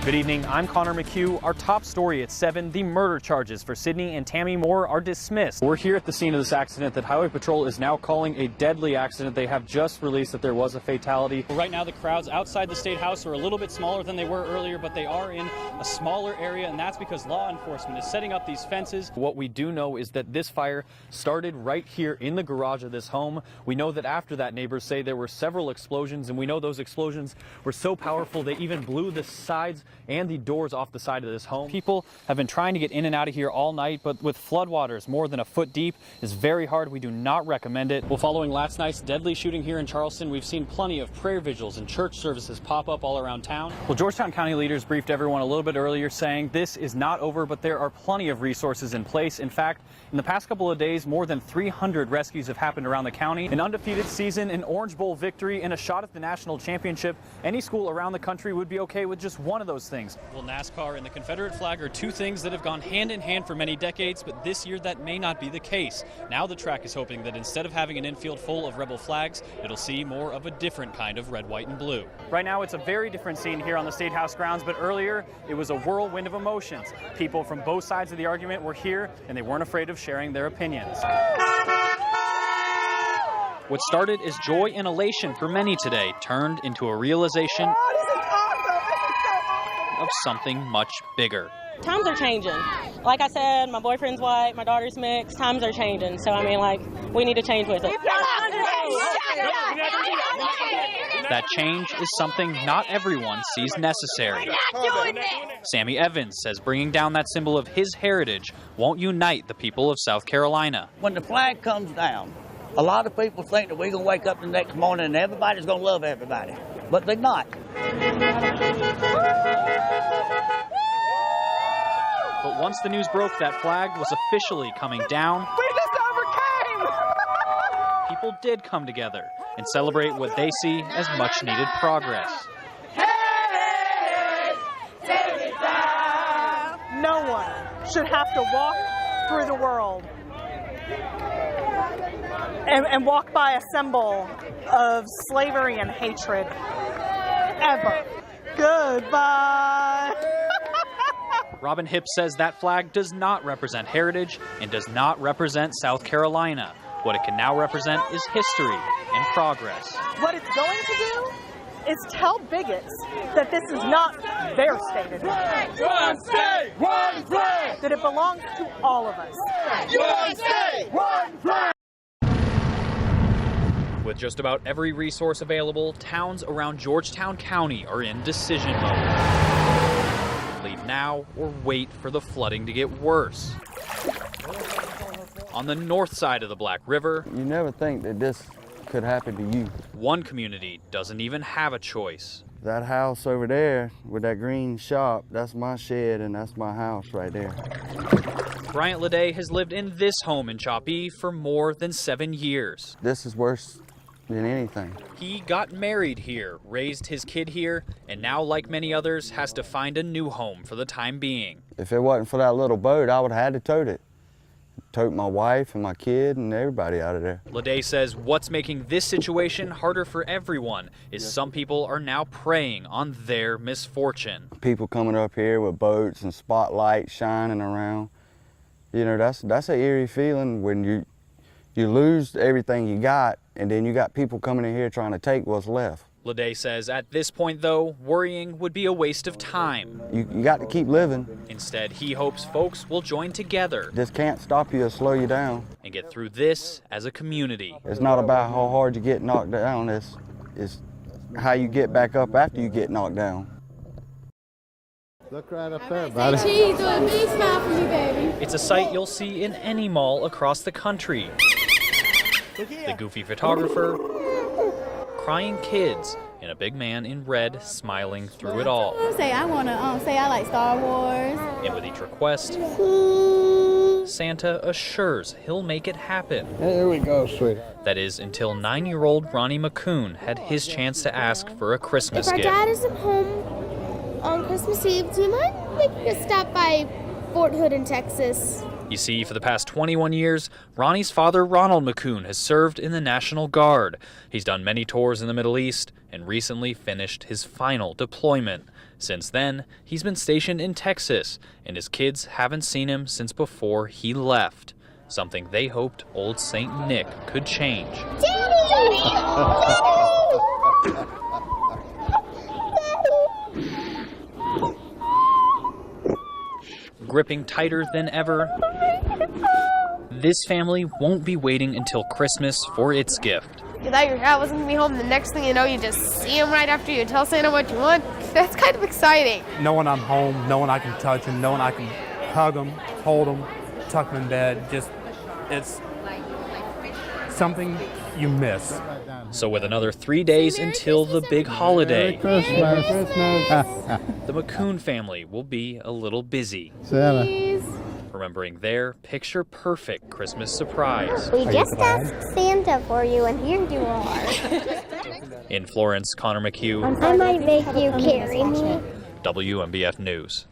Good evening, I'm Conor McCue. Our top story at 7, the murder charges for Sydney and Tammy Moore are dismissed. We're here at the scene of this accident that Highway Patrol is now calling a deadly accident. They have just released that there was a fatality. Right now the crowds outside the State House are a little bit smaller than they were earlier, but they are in a smaller area, and that's because law enforcement is setting up these fences. What we do know is that this fire started right here in the garage of this home. We know that after that, neighbors say there were several explosions, and we know those explosions were so powerful they even blew the sides and the doors off the side of this home. People have been trying to get in and out of here all night, but with floodwaters more than a foot deep is very hard. We do not recommend it. Well, following last night's deadly shooting here in Charleston, we've seen plenty of prayer vigils and church services pop up all around town. Well, Georgetown County leaders briefed everyone a little bit earlier saying this is not over, but there are plenty of resources in place. In fact, in the past couple of days, more than 300 rescues have happened around the county. An undefeated season, an Orange Bowl victory, and a shot at the national championship. Any school around the country would be okay with just one of those things. Well, NASCAR and the Confederate flag are two things that have gone hand in hand for many decades, but this year that may not be the case. Now the track is hoping that instead of having an infield full of rebel flags, it'll see more of a different kind of red, white, and blue. Right now it's a very different scene here on the State House grounds, but earlier it was a whirlwind of emotions. People from both sides of the argument were here, and they weren't afraid of sharing their opinions. What started as joy and elation for many today turned into a realization of something much bigger. Times are changing. Like I said, my boyfriend's white, my daughter's mixed. Times are changing. So, I mean, like, we need to change with it. That change is something not everyone sees necessary. Sammy Evans says bringing down that symbol of his heritage won't unite the people of South Carolina. When the flag comes down, a lot of people think that we're going to wake up the next morning and everybody's going to love everybody, but they're not. But once the news broke that flag was officially coming down, we just overcame! People did come together and celebrate what they see as much needed progress. No one should have to walk through the world and walk by a symbol of slavery and hatred ever. Goodbye. Robin Hipp says that flag does not represent heritage and does not represent South Carolina. What it can now represent is history and progress. What it's going to do is tell bigots that this is not their state of mind. One state, one flag! That it belongs to all of us. One state, one flag! With just about every resource available, towns around Georgetown County are in decision mode. Leave now or wait for the flooding to get worse. On the north side of the Black River, you never think that this could happen to you. One community doesn't even have a choice. That house over there with that green shop, that's my shed and that's my house right there. Bryant Leday has lived in this home in Chopee for more than 7 years. This is worse than anything. He got married here, raised his kid here, and now, like many others, has to find a new home for the time being. If it wasn't for that little boat, I would have had to tote it. Tote my wife and my kid and everybody out of there. Leday says what's making this situation harder for everyone is some people are now preying on their misfortune. People coming up here with boats and spotlights shining around. You know, that's an eerie feeling when you lose everything you got and then you got people coming in here trying to take what's left. Leday says at this point, though, worrying would be a waste of time. You got to keep living. Instead, he hopes folks will join together. This can't stop you or slow you down. And get through this as a community. It's not about how hard you get knocked down, it's how you get back up after you get knocked down. Look right up there, buddy. Cheese, do a big smile for you, baby. It's a sight you'll see in any mall across the country. The goofy photographer, crying kids, and a big man in red smiling through it all. Say I want to say I like Star Wars. And with each request, Santa assures he'll make it happen. Here we go, sweetheart. That is, until 9-year-old Ronnie McCune had his chance to ask for a Christmas gift. If our dad isn't home on Christmas Eve, do you mind making a stop by Fort Hood in Texas? You see, for the past 21 years, Ronnie's father, Ronald McCue, has served in the National Guard. He's done many tours in the Middle East and recently finished his final deployment. Since then, he's been stationed in Texas, and his kids haven't seen him since before he left. Something they hoped old St. Nick could change. Gripping tighter than ever, this family won't be waiting until Christmas for its gift. You thought your dad wasn't going to be home. The next thing you know, you just see him right after you tell Santa what you want. That's kind of exciting. Knowing I'm home, knowing I can touch him, knowing I can hug him, hold him, tuck him in bed, it's something you miss. So with another 3 days until the big holiday, the McCue family will be a little busy. Santa. Remembering their picture-perfect Christmas surprise. We just asked Santa for you, and here you are. In Florence, Conor McCue, I might make you carry me. WMBF News.